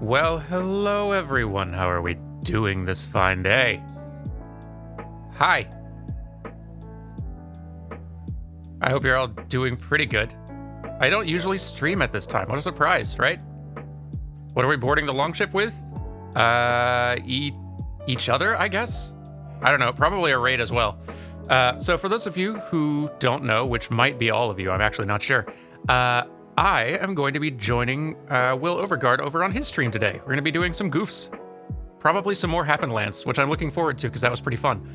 Well, hello everyone. How are we doing this fine day? Hi. I hope you're all doing pretty good. I don't usually stream at this time. What a surprise, right? What are we boarding the Longship with? Each other, I guess? I don't know, probably a raid as well. So for those of you who don't know, which might be all of you, I'm actually not sure, I am going to be joining Will Overguard over on his stream today. We're going to be doing some goofs. Probably some more Happen Lance, which I'm looking forward to because that was pretty fun.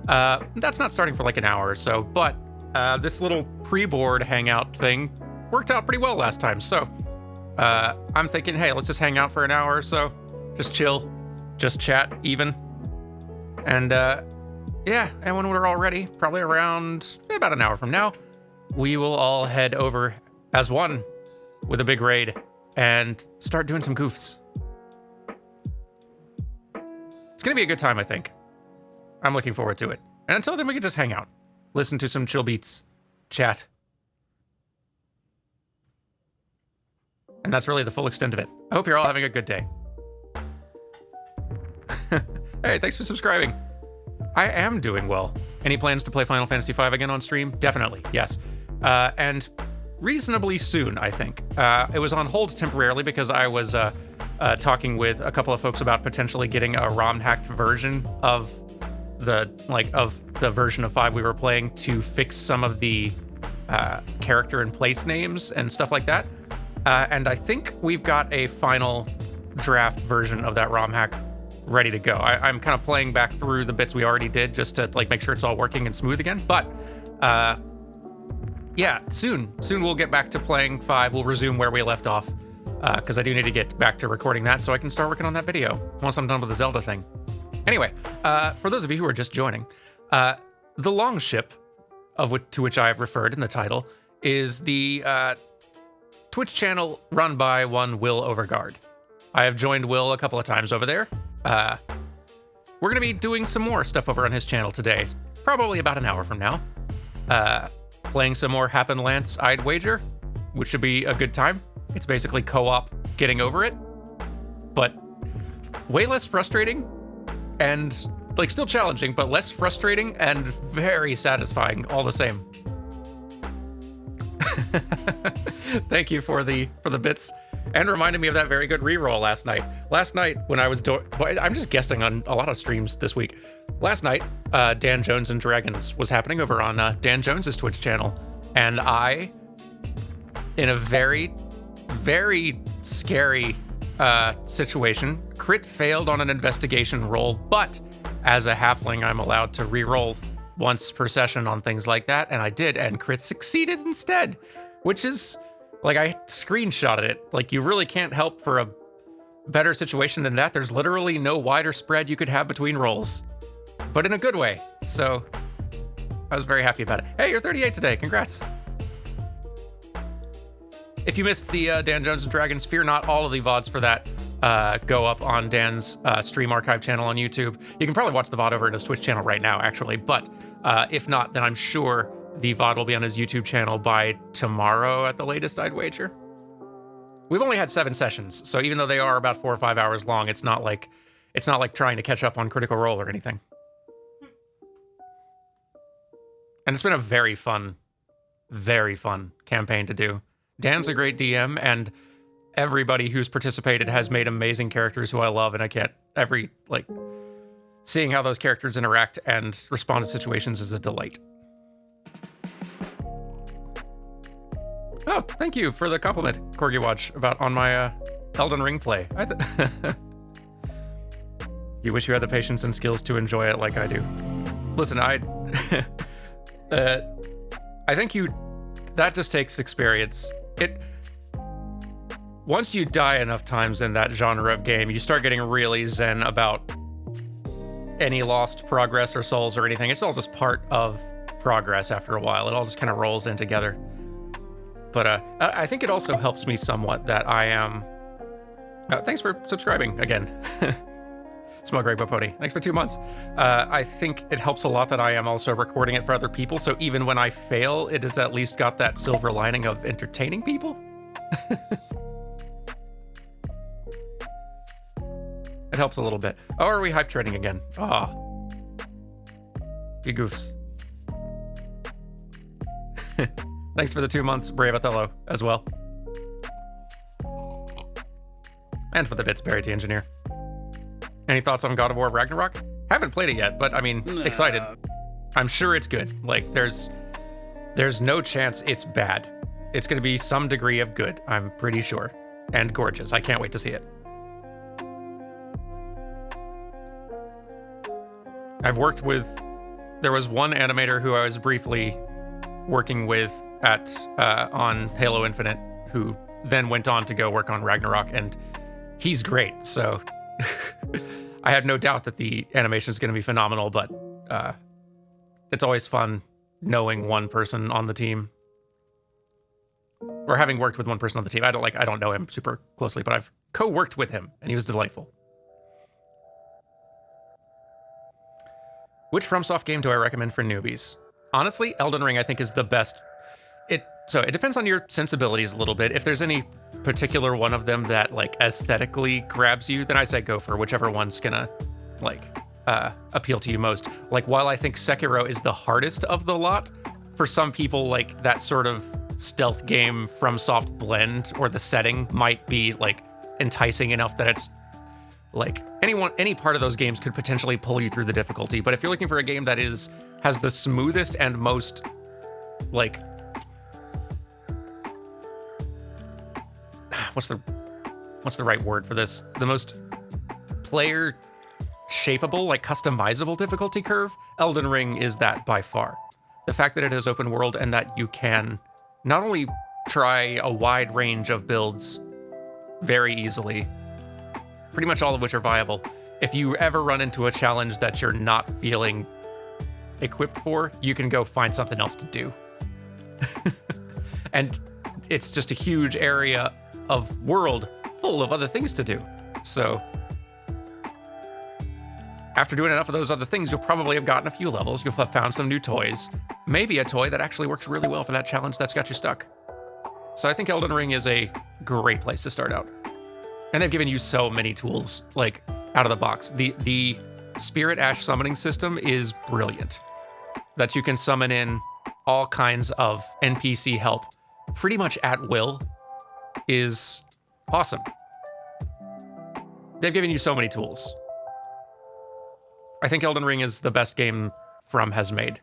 That's not starting for like an hour or so, but this little pre-board hangout thing worked out pretty well last time. So I'm thinking, hey, let's just hang out for an hour or so. Just chill, just chat even. And yeah, and when we're all ready, probably around about an hour from now, we will all head over as one with a big raid and start doing some goofs. It's gonna be a good time, I think. I'm looking forward to it. And until then, we can just hang out, listen to some chill beats, chat. And that's really the full extent of it. I hope you're all having a good day. Hey, thanks for subscribing. I am doing well. Any plans to play Final Fantasy V again on stream? Definitely, yes. And reasonably soon, I think. It was on hold temporarily because I was talking with a couple of folks about potentially getting a ROM-hacked version of the version of 5 we were playing to fix some of the character and place names and stuff like that. And I think we've got a final draft version of that ROM hack ready to go. I'm kind of playing back through the bits we already did just to like make sure it's all working and smooth again. But yeah, soon we'll get back to playing 5. We'll resume where we left off because I do need to get back to recording that so I can start working on that video once I'm done with the Zelda thing. Anyway, for those of you who are just joining, the Longship, to which I have referred in the title, is the Twitch channel run by one Will Overguard. I have joined Will a couple of times over there. We're going to be doing some more stuff over on his channel today, probably about an hour from now. Playing some more Happen Lance, I'd wager, which should be a good time. It's basically co-op getting over it, but way less frustrating and like still challenging, but less frustrating and very satisfying all the same. Thank you for the bits and reminding me of that very good reroll last night. Last night when I was I'm just guessing on a lot of streams this week. Last night, Dan Jones and Dragons was happening over on Dan Jones's Twitch channel, and I, in a very, very scary situation, crit failed on an investigation roll, but as a halfling, I'm allowed to reroll once per session on things like that, and I did, and crit succeeded instead, which is, like, I screenshotted it. Like, you really can't help for a better situation than that. There's literally no wider spread you could have between rolls, but in a good way. So I was very happy about it. Hey, you're 38 today. Congrats. If you missed the Dan Jones and Dragons, fear not, all of the VODs for that go up on Dan's stream archive channel on YouTube. You can probably watch the VOD over in his Twitch channel right now, actually. But if not, then I'm sure the VOD will be on his YouTube channel by tomorrow at the latest, I'd wager. We've only had 7 sessions, so even though they are about 4 or 5 hours long, it's not like trying to catch up on Critical Role or anything. And it's been a very fun campaign to do. Dan's a great DM, and everybody who's participated has made amazing characters who I love, and I can't seeing how those characters interact and respond to situations is a delight. Oh, thank you for the compliment, Corgi Watch, on my Elden Ring play. You wish you had the patience and skills to enjoy it like I do. Listen, I think that just takes experience. Once you die enough times in that genre of game, you start getting really zen about any lost progress or souls or anything. It's all just part of progress after a while. It all just kind of rolls in together. But I think it also helps me somewhat that I am... thanks for subscribing again. Smug Rainbow Pony, thanks for 2 months. I think it helps a lot that I am also recording it for other people, so even when I fail, it has at least got that silver lining of entertaining people. It helps a little bit. Oh, are we hype training again? Ah. You goofs. Thanks for the 2 months, Brave Othello, as well. And for the bits, Barry T. Engineer. Any thoughts on God of War Ragnarok? Haven't played it yet, but I mean, excited. I'm sure it's good. Like, there's no chance it's bad. It's going to be some degree of good, I'm pretty sure. And gorgeous. I can't wait to see it. I've worked with... There was one animator who I was briefly working with on Halo Infinite, who then went on to go work on Ragnarok, and he's great, so... I have no doubt that the animation is going to be phenomenal, but it's always fun knowing one person on the team, or having worked with one person on the team. I don't know him super closely, but I've co-worked with him, and he was delightful. Which FromSoft game do I recommend for newbies? Honestly, Elden Ring I think is the best. So it depends on your sensibilities a little bit. If there's any particular one of them that like aesthetically grabs you, then I say go for whichever one's gonna like appeal to you most. Like, while I think Sekiro is the hardest of the lot, for some people like that sort of stealth game FromSoft blend or the setting might be like enticing enough that it's like any part of those games could potentially pull you through the difficulty. But if you're looking for a game that has the smoothest and most like what's the right word for this? The most player shapeable, like customizable difficulty curve, Elden Ring is that by far. The fact that it has open world and that you can not only try a wide range of builds very easily, pretty much all of which are viable. If you ever run into a challenge that you're not feeling equipped for, you can go find something else to do. And it's just a huge area of world full of other things to do. So after doing enough of those other things, you'll probably have gotten a few levels. You'll have found some new toys, maybe a toy that actually works really well for that challenge that's got you stuck. So I think Elden Ring is a great place to start out. And they've given you so many tools, like, out of the box. The Spirit Ash summoning system is brilliant. That you can summon in all kinds of NPC help pretty much at will is awesome. They've given you so many tools. I think Elden Ring is the best game From has made.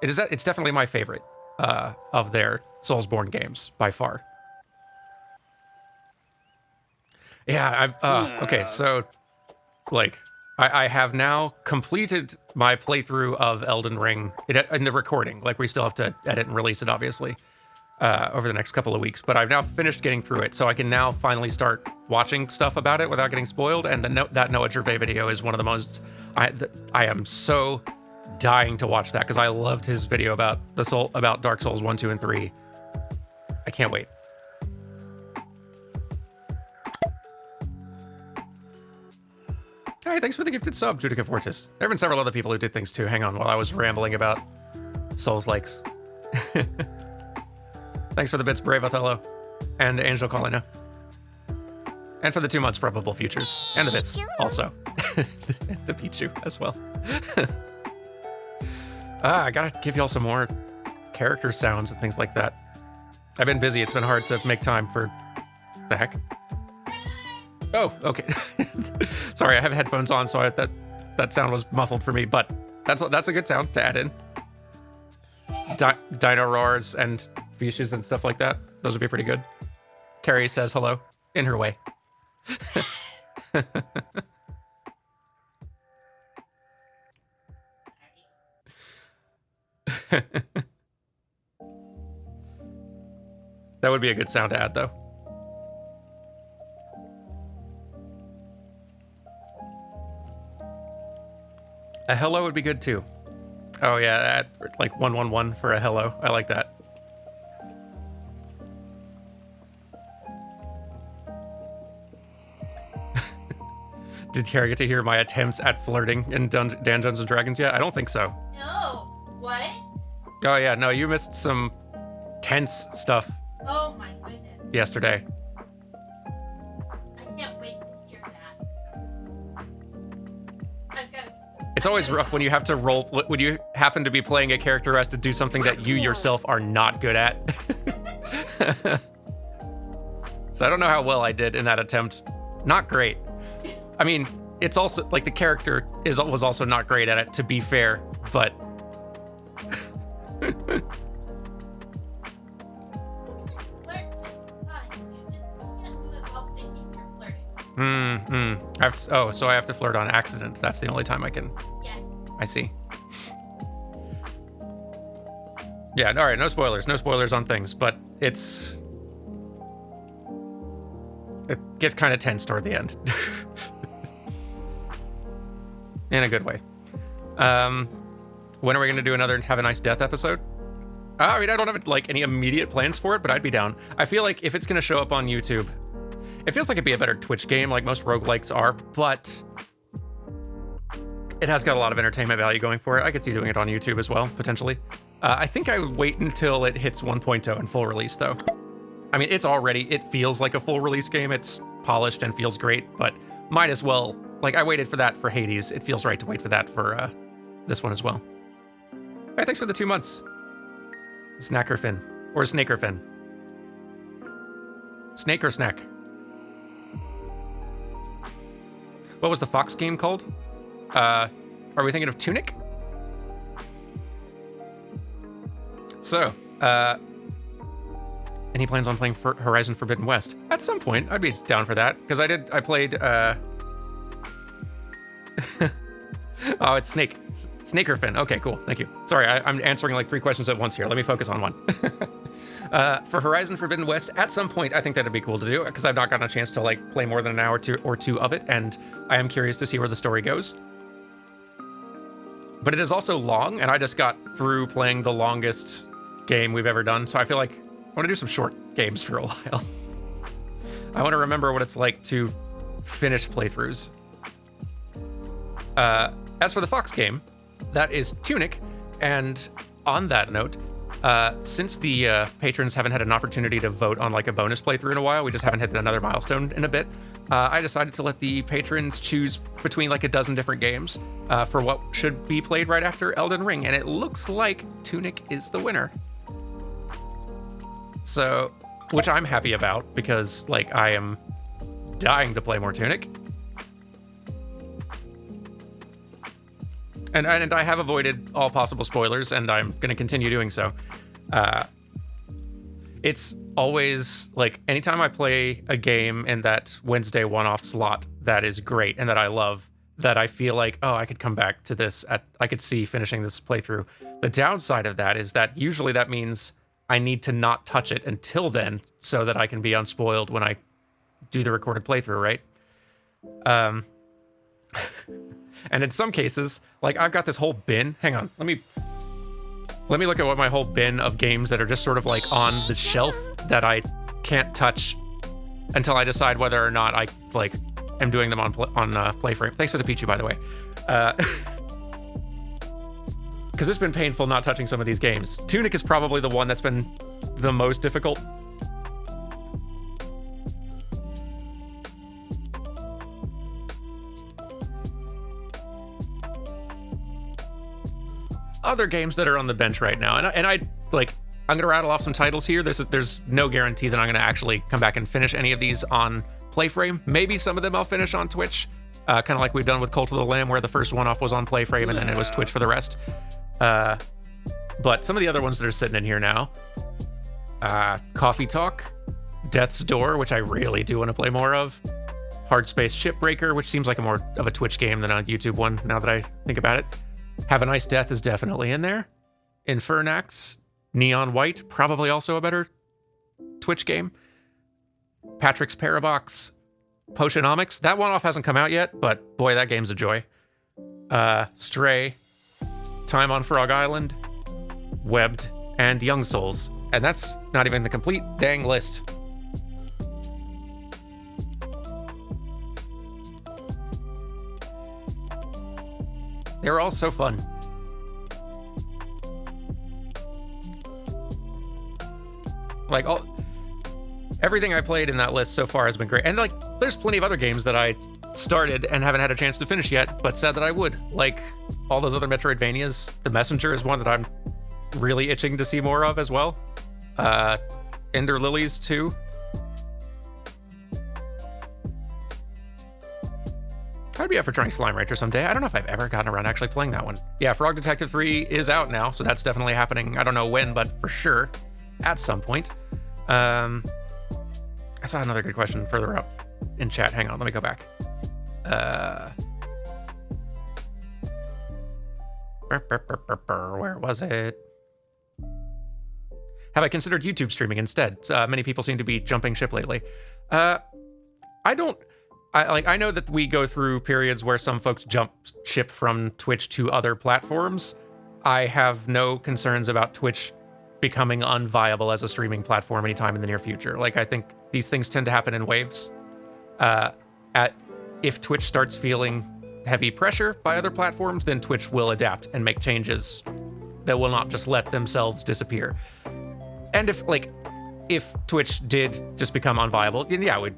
It's definitely my favorite of their Soulsborne games by far. Yeah, okay, so like I have now completed my playthrough of Elden Ring in the recording. Like, we still have to edit and release it, obviously, over the next couple of weeks. But I've now finished getting through it, so I can now finally start watching stuff about it without getting spoiled. And that Noah Gervais video is one of the most... I am so dying to watch that because I loved his video about Dark Souls 1, 2, and 3. I can't wait. Hey, thanks for the gifted sub, Judica Fortis. There have been several other people who did things too. Hang on while I was rambling about Souls-likes. Thanks for the bits, Brave Othello, and Angel Colina. And for the 2 months, Probable Futures. And the bits, also. The Pichu as well. I gotta give y'all some more character sounds and things like that. I've been busy. It's been hard to make time for... The heck? Oh, okay. Sorry, I have headphones on, so that sound was muffled for me, but that's a good sound to add in. Dino roars and fishes and stuff like that. Those would be pretty good. Carrie says hello in her way. That would be a good sound to add, though. A hello would be good too. Oh yeah, add like 111 for a hello. I like that. Did Carrie get to hear my attempts at flirting in Dungeons and Dragons yet? I don't think so. No. What? Oh yeah, no, you missed some tense stuff. Oh my goodness. Yesterday. I can't wait to hear that. I've got. It's always rough when you have to roll, when you happen to be playing a character who has to do something that you yourself are not good at. So I don't know how well I did in that attempt. Not great. I mean, it's also, like, the character was also not great at it, to be fair, but... So I have to flirt on accident. That's the only time I can. Yes. I see. Yeah, all right, no spoilers. No spoilers on things, but it gets kind of tense toward the end. In a good way. When are we going to do another Have a Nice Death episode? I mean, I don't have, like, any immediate plans for it, but I'd be down. I feel like if it's going to show up on YouTube, it feels like it'd be a better Twitch game, like most roguelikes are, but it has got a lot of entertainment value going for it. I could see doing it on YouTube as well, potentially. I think I would wait until it hits 1.0 in full release, though. I mean, it feels like a full release game. It's polished and feels great, but might as well, like, I waited for that for Hades. It feels right to wait for that for this one as well. All right, thanks for the 2 months. Snackerfin, or Snakerfin. Snake or snack? What was the Fox game called? Are we thinking of Tunic? So, any plans on playing Horizon Forbidden West? At some point, I'd be down for that, because I played, oh, it's Snake. Snakerfin. Okay, cool. Thank you. Sorry, I'm answering like 3 questions at once here. Let me focus on one. For Horizon Forbidden West, at some point, I think that'd be cool to do, because I've not gotten a chance to, like, play more than an hour or two of it, and I am curious to see where the story goes. But it is also long, and I just got through playing the longest game we've ever done, so I feel like I want to do some short games for a while. I want to remember what it's like to finish playthroughs. As for the Fox game, that is Tunic, and on that note, since the patrons haven't had an opportunity to vote on, like, a bonus playthrough in a while, we just haven't hit another milestone in a bit, I decided to let the patrons choose between, like, a dozen different games for what should be played right after Elden Ring, and it looks like Tunic is the winner. So, which I'm happy about, because, like, I am dying to play more Tunic. And I have avoided all possible spoilers, and I'm going to continue doing so. It's always, like, anytime I play a game in that Wednesday one-off slot that is great and that I love, that I feel like, oh, I could come back to this, I could see finishing this playthrough. The downside of that is that usually that means I need to not touch it until then so that I can be unspoiled when I do the recorded playthrough, right? And in some cases, like, I've got this whole bin. Hang on, let me look at what my whole bin of games that are just sort of, like, on the shelf that I can't touch until I decide whether or not I, like, am doing them on Playframe. Thanks for the Pichu, by the way. Because it's been painful not touching some of these games. Tunic is probably the one that's been the most difficult. Other games that are on the bench right now, and I like, I'm gonna rattle off some titles here. There's no guarantee that I'm gonna actually come back and finish any of these on Playframe. Maybe some of them I'll finish on Twitch, kind of like we've done with Cult of the Lamb, where the first one off was on Playframe and then it was Twitch for the rest. But some of the other ones that are sitting in here now, Coffee Talk, Death's Door, which I really do want to play more of, Hard Space Shipbreaker, which seems like a more of a Twitch game than a YouTube one now that I think about it. Have a Nice Death is definitely in there. Infernax, Neon White, probably also a better Twitch game. Patrick's Parabox, Potionomics. That one off hasn't come out yet, but boy, that game's a joy. Stray, Time on Frog Island, Webbed, and Young Souls. And that's not even the complete dang list. They're all so fun. Like, everything I played in that list so far has been great. And, like, there's plenty of other games that I started and haven't had a chance to finish yet, but said that I would. Like all those other Metroidvanias, The Messenger is one that I'm really itching to see more of as well. Ender Lilies too. I'd be up for trying Slime Rancher someday. I don't know if I've ever gotten around to actually playing that one. Yeah, Frog Detective 3 is out now, so that's definitely happening. I don't know when, but for sure, at some point. I saw another good question further up in chat. Hang on, let me go back. Where was it? Have I considered YouTube streaming instead? Many people seem to be jumping ship lately. I know that we go through periods where some folks jump ship from Twitch to other platforms. I have no concerns about Twitch becoming unviable as a streaming platform anytime in the near future. Like, I think these things tend to happen in waves. If Twitch starts feeling heavy pressure by other platforms, then Twitch will adapt and make changes that will not just let themselves disappear. And if Twitch did just become unviable, then yeah, we'd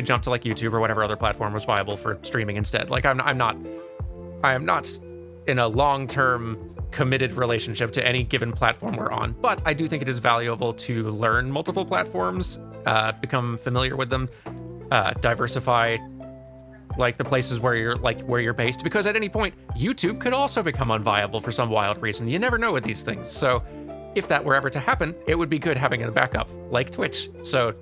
jump to like YouTube or whatever other platform was viable for streaming instead. Like I am not in a long-term committed relationship to any given platform we're on, but I do think it is valuable to learn multiple platforms, become familiar with them, diversify like the places where you're based, because at any point YouTube could also become unviable for some wild reason. You never know with these things. So if that were ever to happen, it would be good having a backup like Twitch. So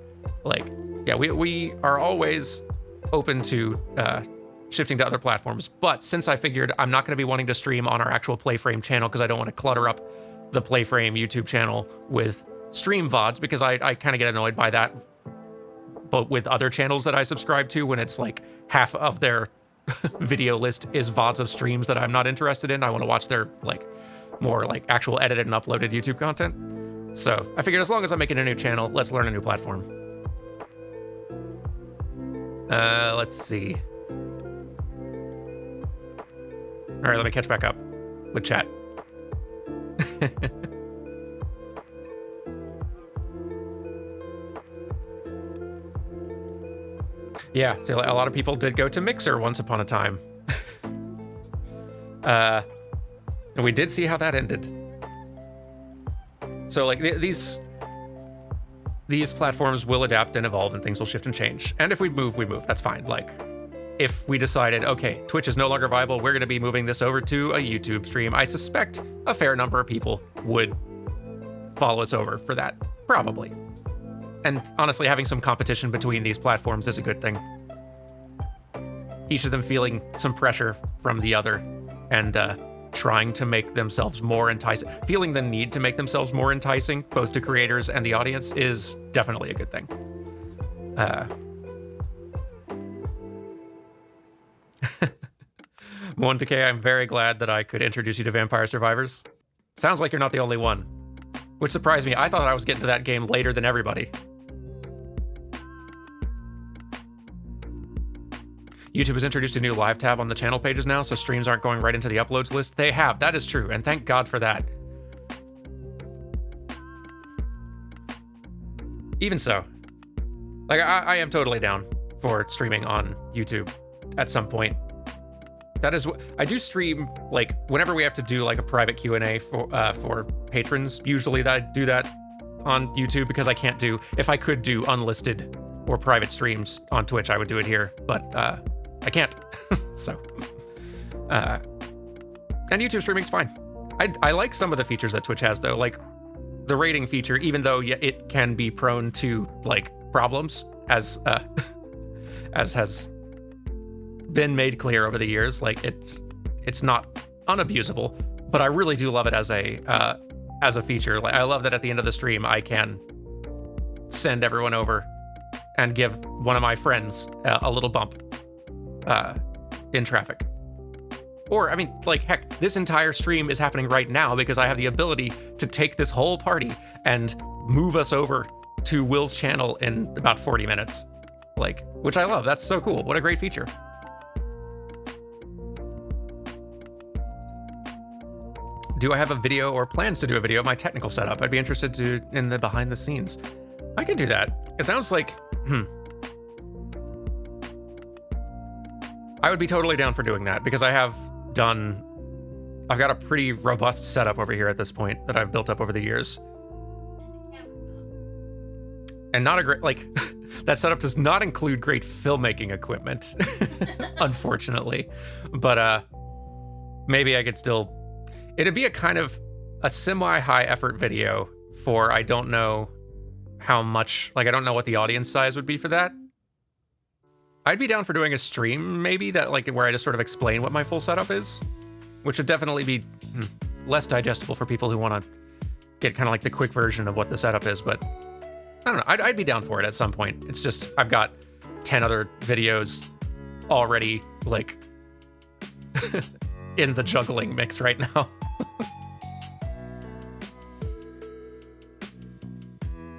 yeah, we are always open to shifting to other platforms. But since I figured I'm not going to be wanting to stream on our actual Playframe channel because I don't want to clutter up the Playframe YouTube channel with stream VODs, because I kind of get annoyed by that. But with other channels that I subscribe to, when it's like half of their video list is VODs of streams that I'm not interested in, I want to watch their more actual edited and uploaded YouTube content. So I figured as long as I'm making a new channel, let's learn a new platform. Let's see. All right, let me catch back up with chat. Yeah, so a lot of people did go to Mixer once upon a time. And we did see how that ended. So these platforms will adapt and evolve, and things will shift and change. And if we move, we move. That's fine. If we decided, okay, Twitch is no longer viable, we're going to be moving this over to a YouTube stream, I suspect a fair number of people would follow us over for that, probably. And honestly, having some competition between these platforms is a good thing. Each of them feeling some pressure from the other and trying to make themselves more enticing. Feeling the need to make themselves more enticing, both to creators and the audience, is definitely a good thing. Moan Decay, I'm very glad that I could introduce you to Vampire Survivors. Sounds like you're not the only one. Which surprised me. I thought I was getting to that game later than everybody. YouTube has introduced a new live tab on the channel pages now, so streams aren't going right into the uploads list. They have, that is true, and thank God for that. Even so, I am totally down for streaming on YouTube at some point. That is what I do stream, whenever we have to do a private Q&A for patrons. Usually I do that on YouTube because I can't do, if I could do unlisted or private streams on Twitch, I would do it here, but I can't. So, and YouTube streaming's fine. I like some of the features that Twitch has though, like the rating feature, even though it can be prone to problems, as has been made clear over the years. It's not unabusable, but I really do love it as a feature. I love that at the end of the stream I can send everyone over and give one of my friends a little bump in traffic. Or, heck, this entire stream is happening right now because I have the ability to take this whole party and move us over to Will's channel in about 40 minutes. Which I love. That's so cool. What a great feature. Do I have a video or plans to do a video of my technical setup? I'd be interested in the behind the scenes. I can do that. It sounds like, I would be totally down for doing that because I've got a pretty robust setup over here at this point that I've built up over the years. And not a great, like, that setup does not include great filmmaking equipment, unfortunately. But maybe I could still, it'd be a kind of a semi-high effort video for, I don't know how much, like, I don't know what the audience size would be for that. I'd be down for doing a stream, maybe, that, like, where I just sort of explain what my full setup is, which would definitely be less digestible for people who want to get kind of like the quick version of what the setup is, but I don't know. I'd be down for it at some point. It's just, I've got 10 other videos already, like, in the juggling mix right now.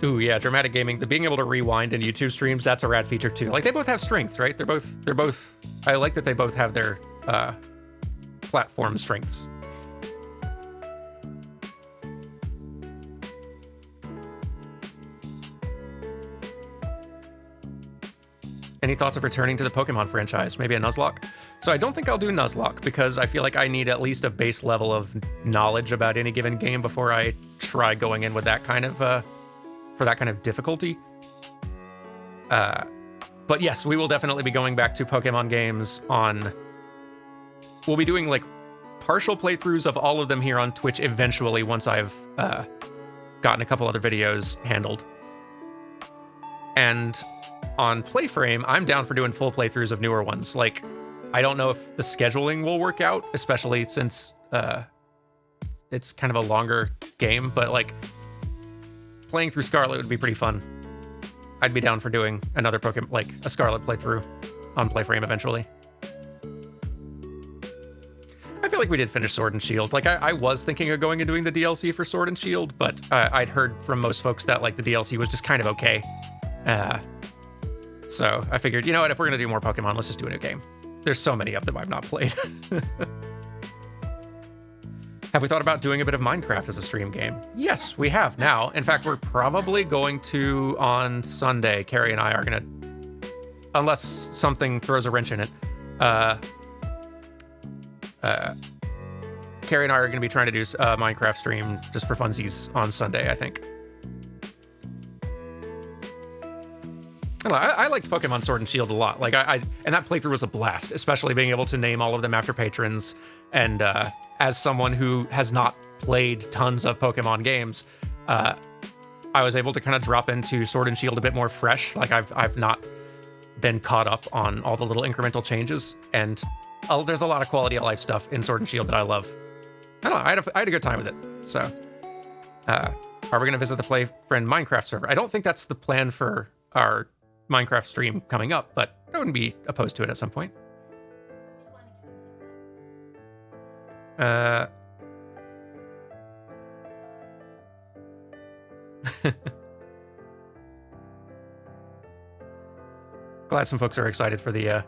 Ooh, yeah, dramatic gaming. The being able to rewind in YouTube streams, that's a rad feature too. Like, they both have strengths, right? They're both, I like that they both have their platform strengths. Any thoughts of returning to the Pokemon franchise? Maybe a Nuzlocke? So I don't think I'll do Nuzlocke because I feel like I need at least a base level of knowledge about any given game before I try going in with that kind of, for that kind of difficulty. But yes, we will definitely be going back to Pokemon games on... We'll be doing, like, partial playthroughs of all of them here on Twitch eventually once I've gotten a couple other videos handled. And on Playframe, I'm down for doing full playthroughs of newer ones. Like, I don't know if the scheduling will work out, especially since it's kind of a longer game, but, like, playing through Scarlet would be pretty fun. I'd be down for doing another Pokemon, like a Scarlet playthrough on Playframe eventually. I feel like we did finish Sword and Shield. Like, I was thinking of going and doing the DLC for Sword and Shield, but I'd heard from most folks that, like, the DLC was just kind of okay. So I figured, you know what, if we're going to do more Pokemon, let's just do a new game. There's so many of them I've not played. Have we thought about doing a bit of Minecraft as a stream game? Yes, we have now. In fact, we're probably going to, on Sunday, Carrie and I are going to, unless something throws a wrench in it, Carrie and I are going to be trying to do a Minecraft stream just for funsies on Sunday, I think. I liked Pokemon Sword and Shield a lot. Like, and that playthrough was a blast, especially being able to name all of them after patrons. And as someone who has not played tons of Pokemon games, I was able to kind of drop into Sword and Shield a bit more fresh. Like, I've not been caught up on all the little incremental changes, and there's a lot of quality of life stuff in Sword and Shield that I love. I don't know, I had a good time with it. So, are we going to visit the Play Friend Minecraft server? I don't think that's the plan for our Minecraft stream coming up, but I wouldn't be opposed to it at some point. Glad some folks are excited for the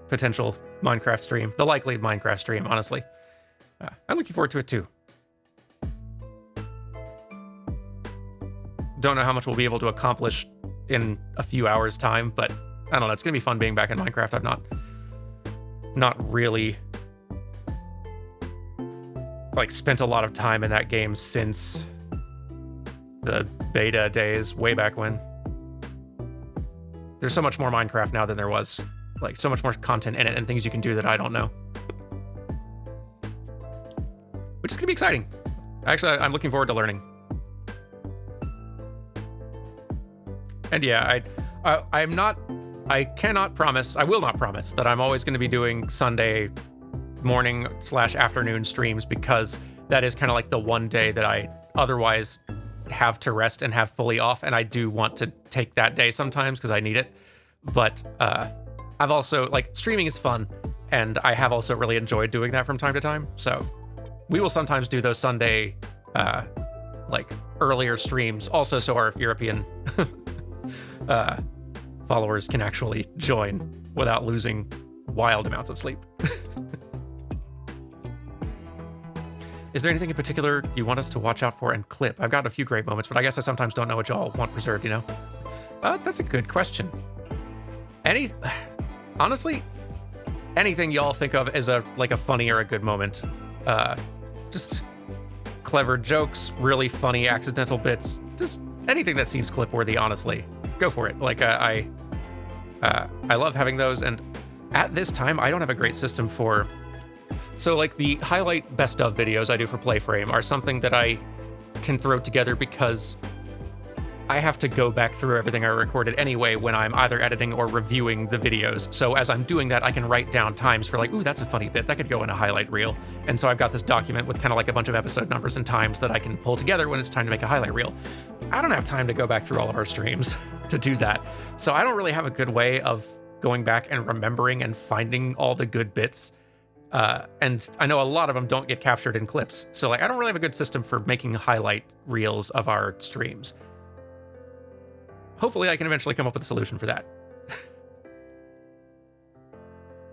potential Minecraft stream, the likely Minecraft stream, honestly. I'm looking forward to it too. Don't know how much we'll be able to accomplish in a few hours time, but I don't know, it's gonna be fun being back in Minecraft. I've not really like spent a lot of time in that game since the beta days way back when. There's so much more Minecraft now than there was, like so much more content in it and things you can do that I don't know, which is gonna be exciting. Actually, I'm looking forward to learning. And yeah, I cannot promise, I will not promise that I'm always going to be doing Sunday morning / afternoon streams, because that is kind of like the one day that I otherwise have to rest and have fully off. And I do want to take that day sometimes because I need it. But I've also, like, streaming is fun, and I have also really enjoyed doing that from time to time. So we will sometimes do those Sunday, like, earlier streams also, so our European followers can actually join without losing wild amounts of sleep. Is there anything in particular you want us to watch out for and clip? I've got a few great moments, but I guess I sometimes don't know what y'all want preserved, you know? That's a good question. Any, honestly, anything y'all think of as a funny or a good moment. Just clever jokes, really funny accidental bits, just anything that seems clip worthy, honestly. Go for it. Like I love having those, and at this time I don't have a great system for, so like the highlight best of videos I do for Playframe are something that I can throw together because I have to go back through everything I recorded anyway when I'm either editing or reviewing the videos. So as I'm doing that, I can write down times for like, ooh, that's a funny bit. That could go in a highlight reel. And so I've got this document with kind of like a bunch of episode numbers and times that I can pull together when it's time to make a highlight reel. I don't have time to go back through all of our streams to do that. So I don't really have a good way of going back and remembering and finding all the good bits. And I know a lot of them don't get captured in clips. So like, I don't really have a good system for making highlight reels of our streams. Hopefully I can eventually come up with a solution for that.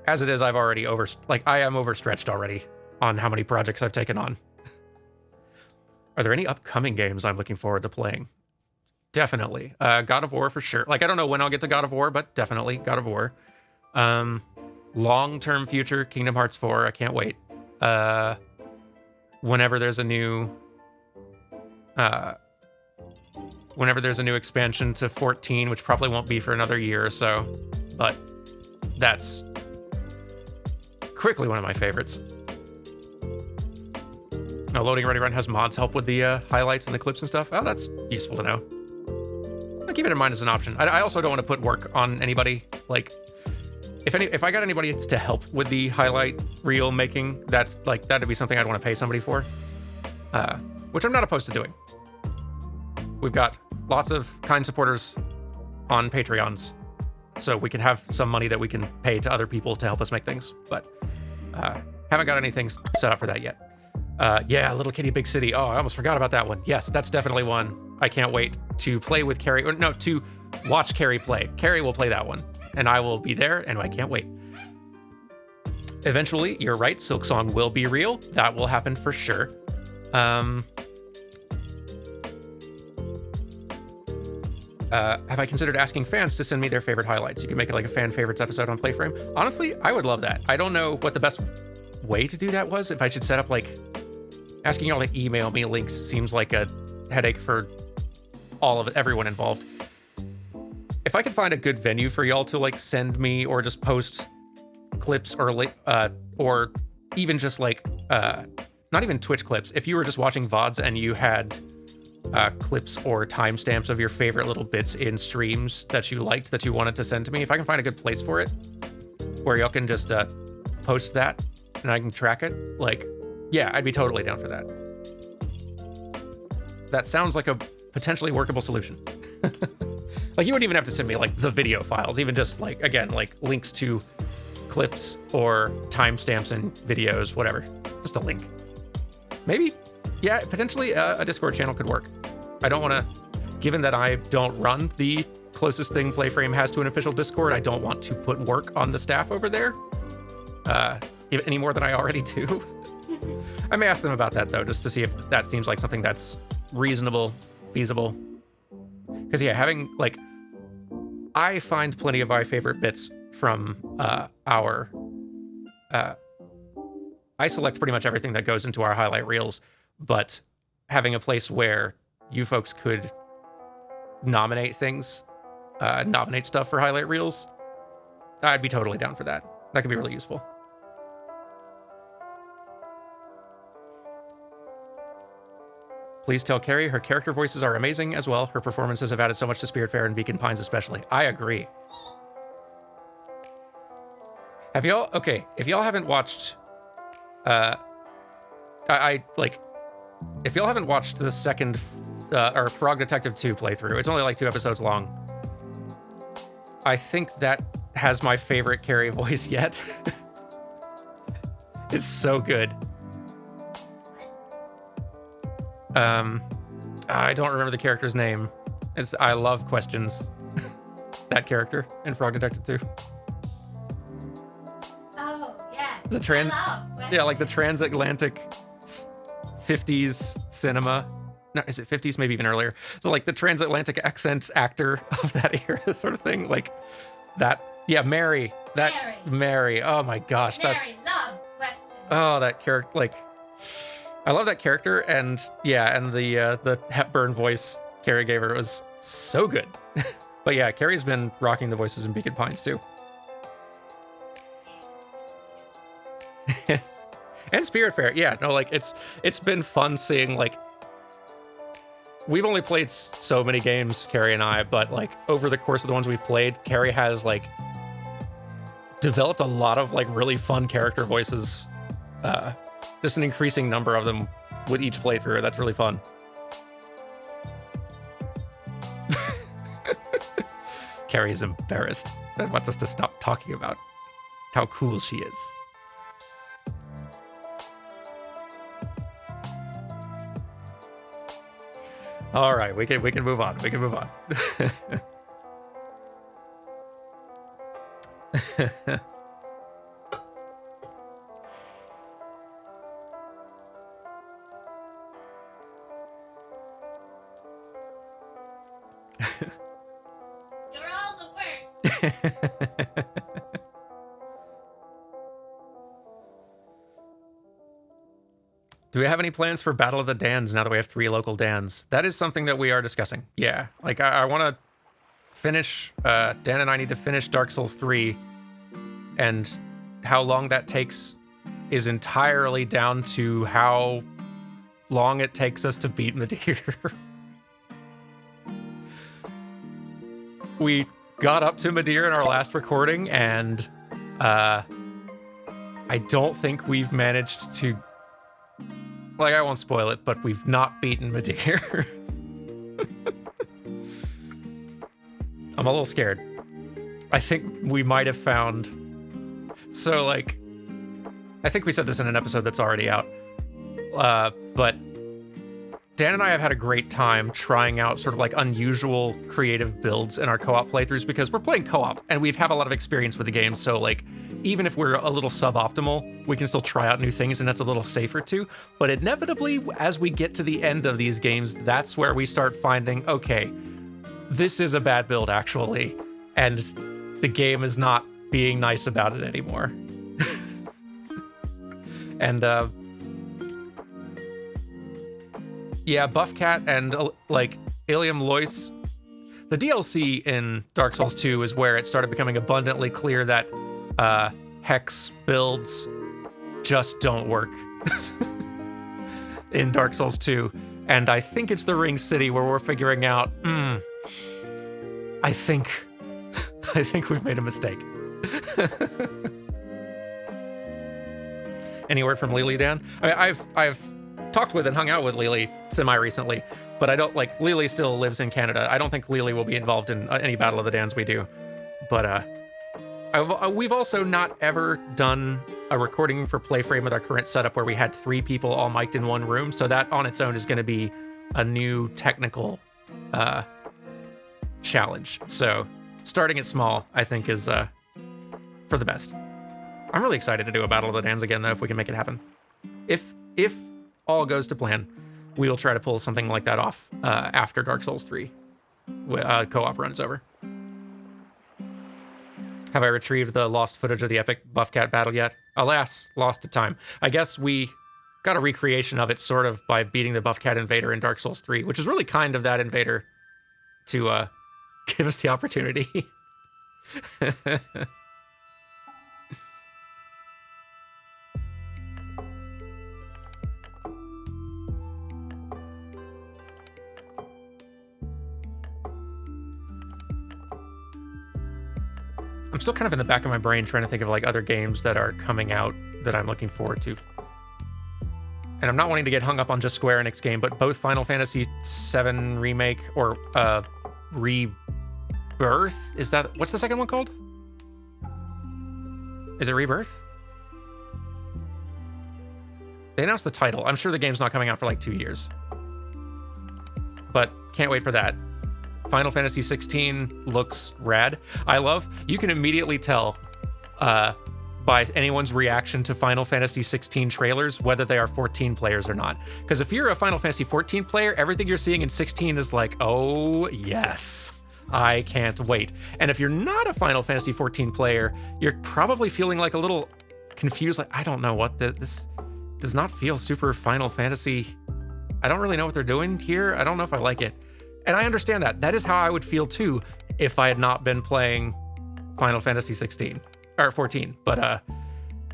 As it is, I am overstretched already on how many projects I've taken on. Are there any upcoming games I'm looking forward to playing? Definitely. God of War for sure. Like, I don't know when I'll get to God of War, but definitely God of War. Long-term future, Kingdom Hearts 4. I can't wait. Whenever there's a new expansion to 14, which probably won't be for another year or so, but that's quickly one of my favorites. Now, Loading Ready Run has mods help with the highlights and the clips and stuff. Oh, that's useful to know. I'll keep it in mind as an option. I also don't want to put work on anybody. Like, if I got anybody to help with the highlight reel making, that'd be something I'd want to pay somebody for, which I'm not opposed to doing. We've got lots of kind supporters on Patreons, so we can have some money that we can pay to other people to help us make things, but haven't got anything set up for that yet. Yeah, Little Kitty Big City. Oh, I almost forgot about that one. Yes, that's definitely one. I can't wait to play with Carrie, or no, to watch Carrie play. Carrie will play that one, and I will be there, and I can't wait. Eventually, you're right, Silksong will be real. That will happen for sure. Have I considered asking fans to send me their favorite highlights? You can make it like a fan favorites episode on Playframe. Honestly, I would love that. I don't know what the best way to do that was. If I should set up like asking y'all to email me links seems like a headache for everyone involved. If I could find a good venue for y'all to like send me or just post clips or even just like not even Twitch clips. If you were just watching VODs and you had clips or timestamps of your favorite little bits in streams that you liked that you wanted to send to me, if I can find a good place for it where y'all can just post that and I can track it, like, yeah, I'd be totally down for that. That sounds like a potentially workable solution. Like, you wouldn't even have to send me like the video files, even just like, again, like links to clips or timestamps and videos, whatever, just a link. Maybe, yeah, potentially a Discord channel could work. I don't want to, given that I don't run the closest thing Playframe has to an official Discord, I don't want to put work on the staff over there any more than I already do. I may ask them about that, though, just to see if that seems like something that's reasonable, feasible. Because, yeah, having, like, I find plenty of my favorite bits from I select pretty much everything that goes into our highlight reels, but having a place where you folks could nominate things, nominate stuff for highlight reels, I'd be totally down for that. That could be really useful. Please tell Carrie her character voices are amazing as well. Her performances have added so much to Spiritfarer and Beacon Pines especially. I agree. If y'all haven't watched if y'all haven't watched the second or Frog Detective 2 playthrough, it's only like 2 episodes long. I think that has my favorite Carrie voice yet. It's so good. I don't remember the character's name. I love questions. That character in Frog Detective 2. Oh, yeah. Like the transatlantic 50s cinema. No, is it 50s? Maybe even earlier. Like the transatlantic accent actor of that era sort of thing. Like that Yeah, Mary. Mary. Oh my gosh. Mary loves questions. Oh, that character. Like, I love that character. And yeah, and the Hepburn voice Carrie gave her was so good. But yeah, Carrie's been rocking the voices in Beacon Pines too. And Spirit Fair. Yeah, no, like it's been fun seeing, like, we've only played so many games, Carrie and I, but like over the course of the ones we've played, Carrie has like developed a lot of like really fun character voices. Just an increasing number of them with each playthrough. That's really fun. Carrie is embarrassed and wants us to stop talking about how cool she is. All right, we can move on. We can move on. You're all the worst. Do we have any plans for Battle of the Dans now that we have 3 local Dans? That is something that we are discussing. Yeah, like I want to finish, Dan and I need to finish Dark Souls 3, and how long that takes is entirely down to how long it takes us to beat Madeir. We got up to Madeir in our last recording, and I don't think we've managed to... Like, I won't spoil it, but we've not beaten Madeir. I'm a little scared. I think we might have found... So, like... I think we said this in an episode that's already out. But Dan and I have had a great time trying out sort of like unusual creative builds in our co-op playthroughs, because we're playing co-op and we have a lot of experience with the game. So like, even if we're a little suboptimal, we can still try out new things, and that's a little safer too. But inevitably, as we get to the end of these games, that's where we start finding, okay, this is a bad build actually, and the game is not being nice about it anymore. And yeah, Buffcat and like Ilium Lois, the DLC in Dark Souls 2 is where it started becoming abundantly clear that Hex builds just don't work in Dark Souls 2. And I think it's the Ring City where we're figuring out, I think we've made a mistake. Any word from Lily, Dan? I mean, I've talked with and hung out with Lily semi-recently, but I don't, like, Lily still lives in Canada. I don't think Lily will be involved in any Battle of the Dans we do. But we've also not ever done a recording for Playframe with our current setup where we had 3 people all mic'd in one room, so that on its own is going to be a new technical challenge. So starting it small, I think, is for the best. I'm really excited to do a Battle of the Dans again, though, if we can make it happen. If all goes to plan, we will try to pull something like that off after Dark Souls 3 co-op runs over. Have I retrieved the lost footage of the epic Buffcat battle yet? Alas, lost to time. I guess we got a recreation of it sort of by beating the Buffcat invader in Dark Souls 3, which is really kind of that invader to give us the opportunity. I'm still kind of in the back of my brain trying to think of like other games that are coming out that I'm looking forward to. And I'm not wanting to get hung up on just Square Enix game, but both Final Fantasy VII Remake or Rebirth, is that, what's the second one called? Is it Rebirth? They announced the title. I'm sure the game's not coming out for like 2 years. But can't wait for that. Final Fantasy 16 looks rad. You can immediately tell by anyone's reaction to Final Fantasy 16 trailers whether they are 14 players or not. Because if you're a Final Fantasy 14 player, everything you're seeing in 16 is like, oh, yes. I can't wait. And if you're not a Final Fantasy 14 player, you're probably feeling like a little confused, like, I don't know what this does not feel super Final Fantasy. I don't really know what they're doing here. I don't know if I like it. And I understand that. That is how I would feel too if I had not been playing Final Fantasy 16 or 14. But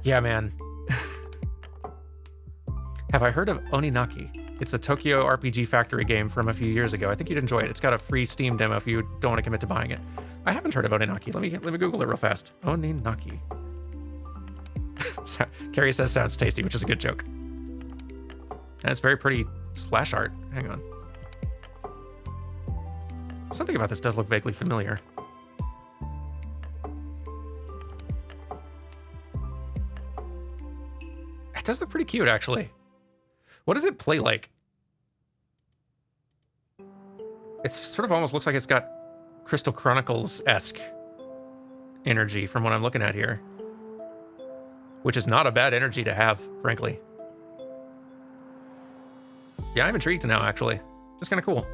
yeah, man. Have I heard of Oninaki? It's a Tokyo RPG Factory game from a few years ago. I think you'd enjoy it. It's got a free Steam demo if you don't want to commit to buying it. I haven't heard of Oninaki. Let me Google it real fast. Oninaki. Carrie says sounds tasty, which is a good joke. And it's very pretty splash art. Hang on. Something about this does look vaguely familiar. It does look pretty cute, actually. What does it play like? It sort of almost looks like it's got Crystal Chronicles-esque energy from what I'm looking at here. Which is not a bad energy to have, frankly. Yeah, I'm intrigued now, actually. It's kind of cool.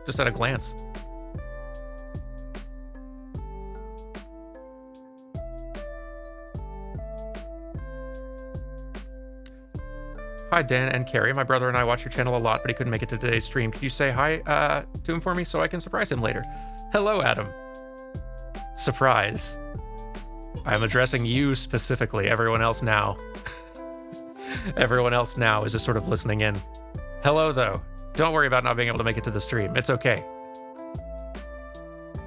Just at a glance. Hi, Dan and Carrie. My brother and I watch your channel a lot, but he couldn't make it to today's stream. Could you say hi to him for me so I can surprise him later? Hello, Adam. Surprise. I'm addressing you specifically. Everyone else now. Everyone else now is just sort of listening in. Hello, though. Don't worry about not being able to make it to the stream. It's okay.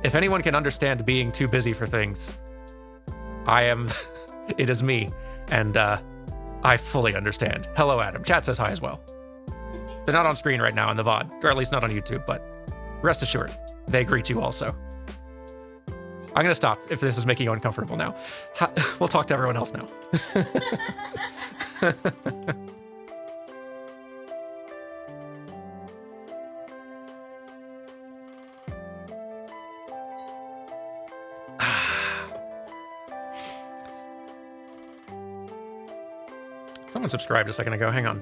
If anyone can understand being too busy for things, I am. It is me. And I fully understand. Hello, Adam. Chat says hi as well. They're not on screen right now in the VOD, or at least not on YouTube, but rest assured, they greet you also. I'm going to stop if this is making you uncomfortable now. We'll talk to everyone else now. Someone subscribed a second ago. Hang on.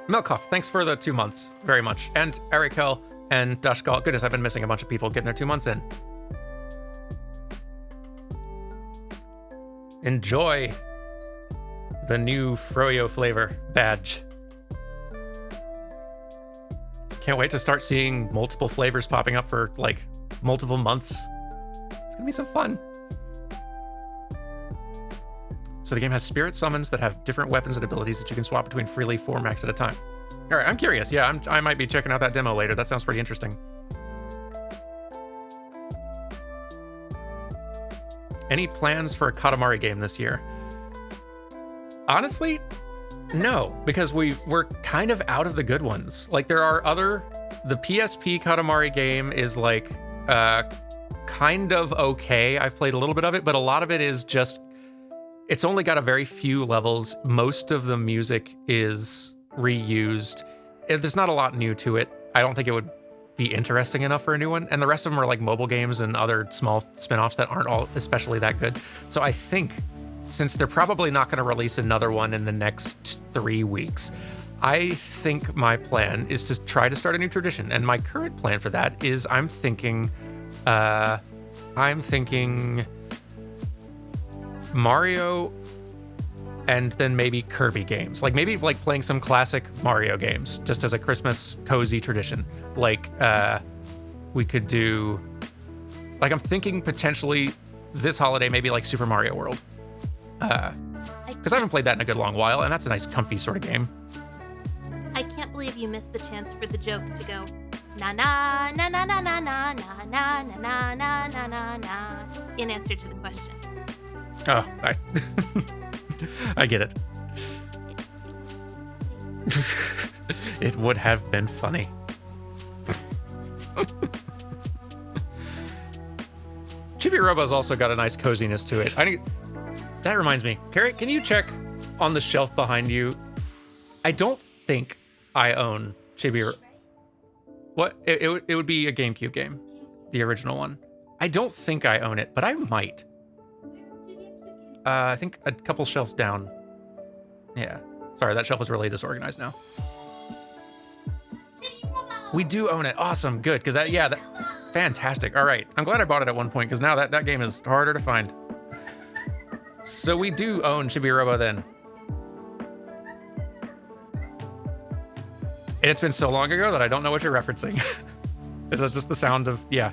Milkoff, thanks for the 2 months very much. And Erikel and Dashgal. Goodness, I've been missing a bunch of people getting their 2 months in. Enjoy the new Froyo flavor badge. Can't wait to start seeing multiple flavors popping up for like multiple months. It's gonna be so fun. So the game has spirit summons that have different weapons and abilities that you can swap between freely 4 max at a time. All right, I'm curious. Yeah, I might be checking out that demo later. That sounds pretty interesting. Any plans for a Katamari game this year? Honestly, no, because we're kind of out of the good ones. Like there are the PSP Katamari game is like kind of okay. I've played a little bit of it, but a lot of it is just, it's only got a very few levels. Most of the music is reused. There's not a lot new to it. I don't think it would be interesting enough for a new one. And the rest of them are like mobile games and other small spin-offs that aren't all especially that good. So I think since they're probably not going to release another one in the next 3 weeks, I think my plan is to try to start a new tradition. And my current plan for that is I'm thinking Mario and then maybe Kirby games. Like maybe like playing some classic Mario games just as a Christmas cozy tradition. Like we could do, like I'm thinking potentially this holiday, maybe like Super Mario World. Because I haven't played that in a good long while, and that's a nice comfy sort of game. I can't believe you missed the chance for the joke to go na na na na na na na na na na na na na na in answer to the question. Oh, I get it. It would have been funny. Chibi Robo's also got a nice coziness to it. That reminds me, Carrie, can you check on the shelf behind you? I don't think I own Chibi. What? It would be a GameCube game, the original one. I don't think I own it, but I might. I think a couple shelves down. Yeah. Sorry, that shelf is really disorganized now. We do own it. Awesome. Good. Because Fantastic. All right. I'm glad I bought it at one point because now that game is harder to find. So we do own Chibi Robo then. And it's been so long ago that I don't know what you're referencing. Is that just the sound of, yeah.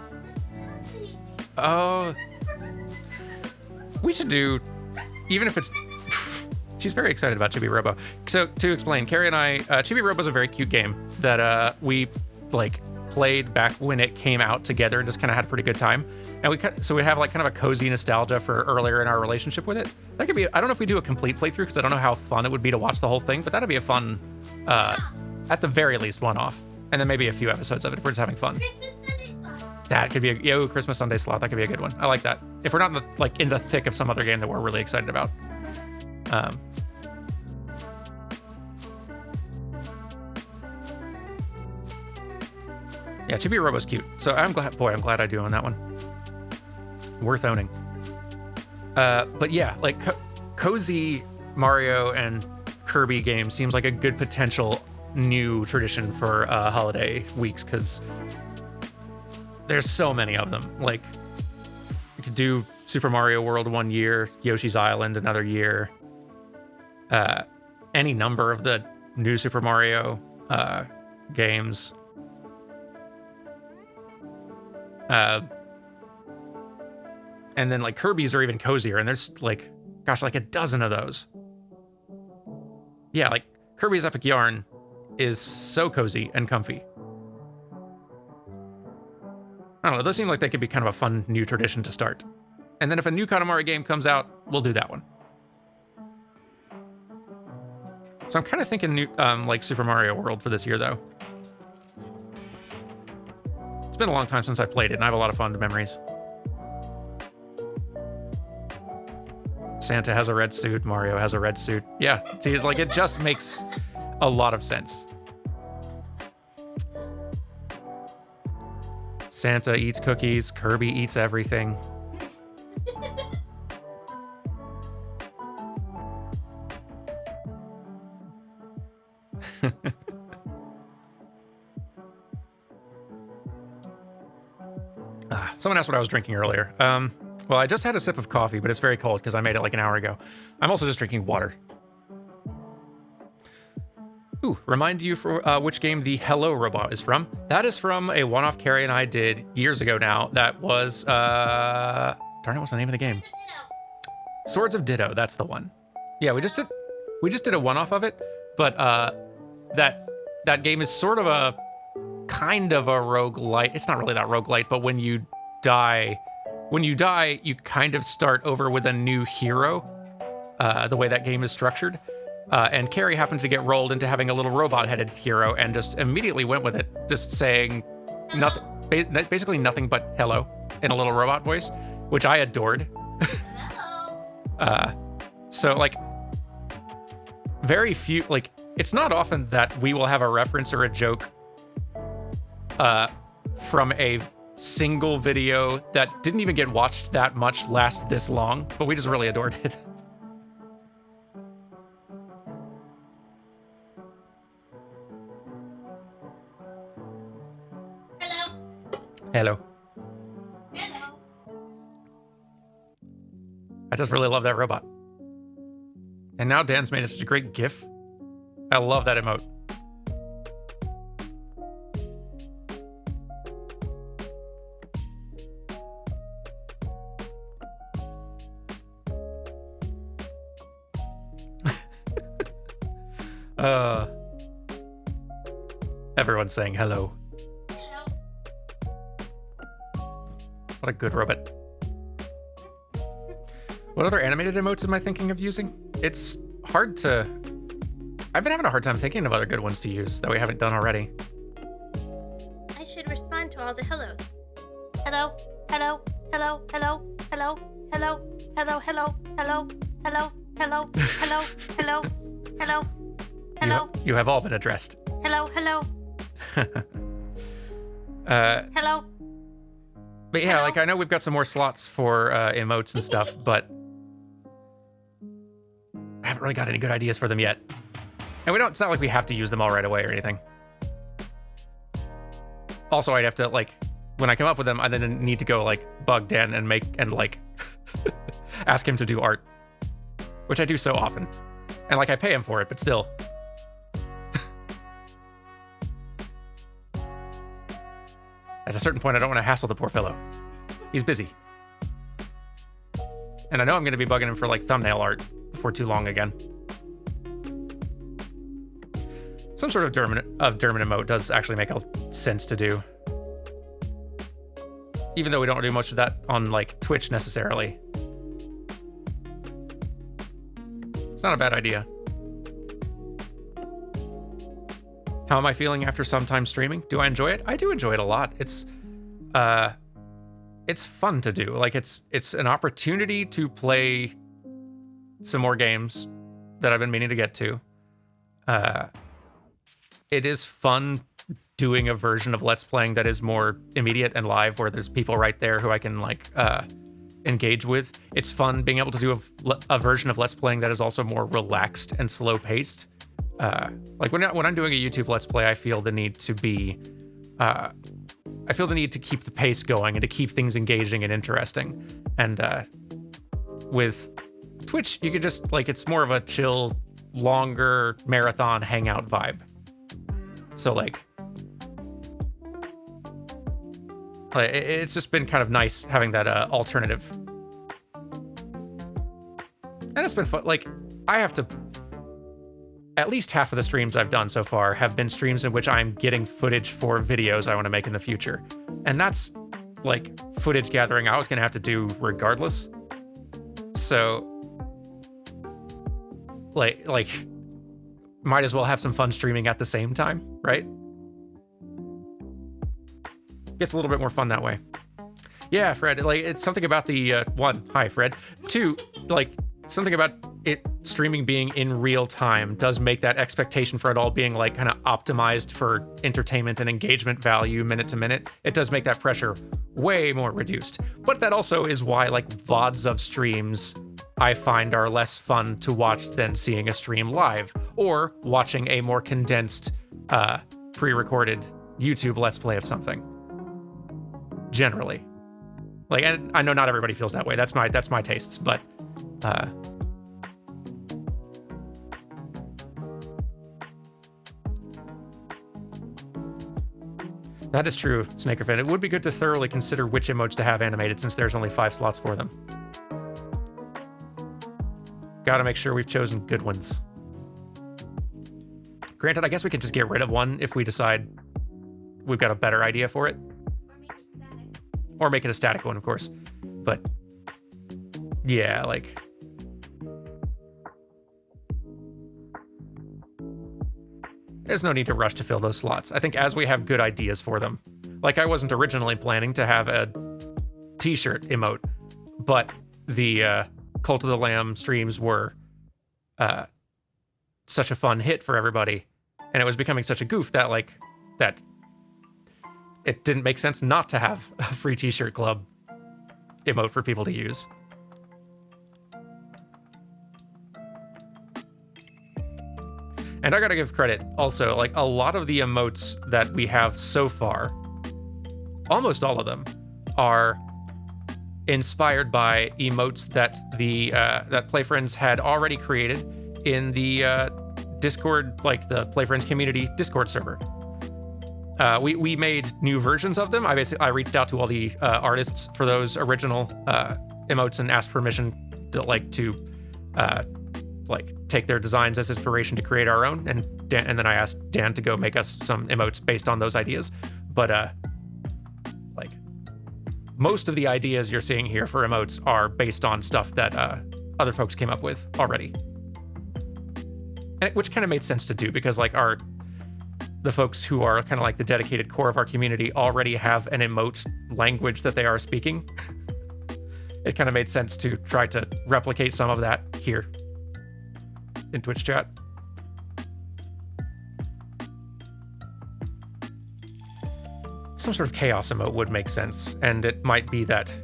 Oh. We should do, even if it's, she's very excited about Chibi Robo. So to explain, Carrie and I, Chibi Robo is a very cute game that we like played back when it came out together and just kind of had a pretty good time. And so we have like kind of a cozy nostalgia for earlier in our relationship with it. That could be, I don't know if we do a complete playthrough because I don't know how fun it would be to watch the whole thing, but that'd be a fun, at the very least, one-off. And then maybe a few episodes of it if we're just having fun. Christmas Sunday slot. That could be a Christmas Sunday slot. That could be a good one. I like that. If we're not in the thick of some other game that we're really excited about. Yeah, Chibi Robo's cute. So I'm glad I do own that one. Worth owning. But yeah, like cozy Mario and Kirby games seems like a good potential new tradition for holiday weeks because there's so many of them. Like you could do Super Mario World one year, Yoshi's Island another year, any number of the new Super Mario games. And then like Kirby's are even cozier, and there's like, gosh, like a dozen of those. Yeah, like Kirby's Epic Yarn is so cozy and comfy. I don't know, those seem like they could be kind of a fun new tradition to start. And then if a new Katamari game comes out, we'll do that one. So I'm kind of thinking new, like Super Mario World for this year though. It's been a long time since I played it, and I have a lot of fond memories. Santa has a red suit, Mario has a red suit. Yeah, see, like it just makes a lot of sense. Santa eats cookies, Kirby eats everything. Someone asked what I was drinking earlier. Well, I just had a sip of coffee, but it's very cold because I made it like an hour ago. I'm also just drinking water. Ooh, remind you for which game the Hello Robot is from. That is from a one-off Carrie and I did years ago now. That was, darn it, what's the name of the game? Swords of Ditto, that's the one. Yeah, we just did a one-off of it, but that game is sort of a kind of a roguelite. It's not really that roguelite, but when you die, you kind of start over with a new hero, the way that game is structured. And Carrie happened to get rolled into having a little robot-headed hero and just immediately went with it, just saying nothing, basically nothing but hello in a little robot voice, which I adored. So like very few, like it's not often that we will have a reference or a joke from a single video that didn't even get watched that much last this long, but we just really adored it. Hello. Hello. I just really love that robot. And now Dan's made it such a great GIF. I love that emote. Everyone's saying hello. Hello. What a good robot. What other animated emotes am I thinking of using? It's hard to... I've been having a hard time thinking of other good ones to use that we haven't done already. I should respond to all the hellos. Hello, hello, hello, hello, hello, hello, hello, hello, hello, hello, hello, hello, hello, hello, hello. You have all been addressed. Hello, hello. Hello. But yeah, Hello? like I know we've got some more slots for emotes and stuff, but I haven't really got any good ideas for them yet. And it's not like we have to use them all right away or anything. Also, I'd have to like when I come up with them, I then need to go like bug Dan and like ask him to do art, which I do so often. And like I pay him for it, but still. At a certain point, I don't want to hassle the poor fellow. He's busy. And I know I'm going to be bugging him for like thumbnail art before too long again. Some sort of Dermot emote does actually make sense to do. Even though we don't do much of that on like Twitch necessarily. It's not a bad idea. How am I feeling after some time streaming? Do I enjoy it? I do enjoy it a lot. It's fun to do. Like it's an opportunity to play some more games that I've been meaning to get to. It is fun doing a version of Let's Playing that is more immediate and live, where there's people right there who I can like engage with. It's fun being able to do a version of Let's Playing that is also more relaxed and slow paced. Like when I'm doing a YouTube Let's Play, I feel the need to be, I feel the need to keep the pace going and to keep things engaging and interesting. And with Twitch, you could just like, it's more of a chill, longer marathon hangout vibe. So like it's just been kind of nice having that alternative. And it's been fun. Like I have to, at least half of the streams I've done so far have been streams in which I'm getting footage for videos I want to make in the future. And that's like footage gathering I was going to have to do regardless. So like might as well have some fun streaming at the same time, right? Gets a little bit more fun that way. Yeah, Fred, like it's something about the one, hi Fred. Two, like something about it streaming being in real time does make that expectation for it all being like kind of optimized for entertainment and engagement value minute to minute. It does make that pressure way more reduced. But that also is why like VODs of streams I find are less fun to watch than seeing a stream live or watching a more condensed pre-recorded YouTube Let's Play of something. Generally. Like, and I know not everybody feels that way. That's my tastes, but that is true, Snakerfin. It would be good to thoroughly consider which emotes to have animated since there's only 5 slots for them. Gotta make sure we've chosen good ones. Granted, I guess we could just get rid of one if we decide we've got a better idea for it. Or make it a static one, of course. But yeah, like there's no need to rush to fill those slots. I think as we have good ideas for them. Like I wasn't originally planning to have a t-shirt emote, but the Cult of the Lamb streams were such a fun hit for everybody, and it was becoming such a goof that like that it didn't make sense not to have a free t-shirt club emote for people to use. And I gotta give credit also, like a lot of the emotes that we have so far, almost all of them, are inspired by emotes that the that PlayFriends had already created in the Discord, like the PlayFriends community Discord server. We made new versions of them. I reached out to all the artists for those original emotes and asked permission to take their designs as inspiration to create our own. And then I asked Dan to go make us some emotes based on those ideas. But like most of the ideas you're seeing here for emotes are based on stuff that other folks came up with already. And which kind of made sense to do because like the folks who are kind of like the dedicated core of our community already have an emote language that they are speaking. It kind of made sense to try to replicate some of that here in Twitch chat. Some sort of chaos emote would make sense, and it might be that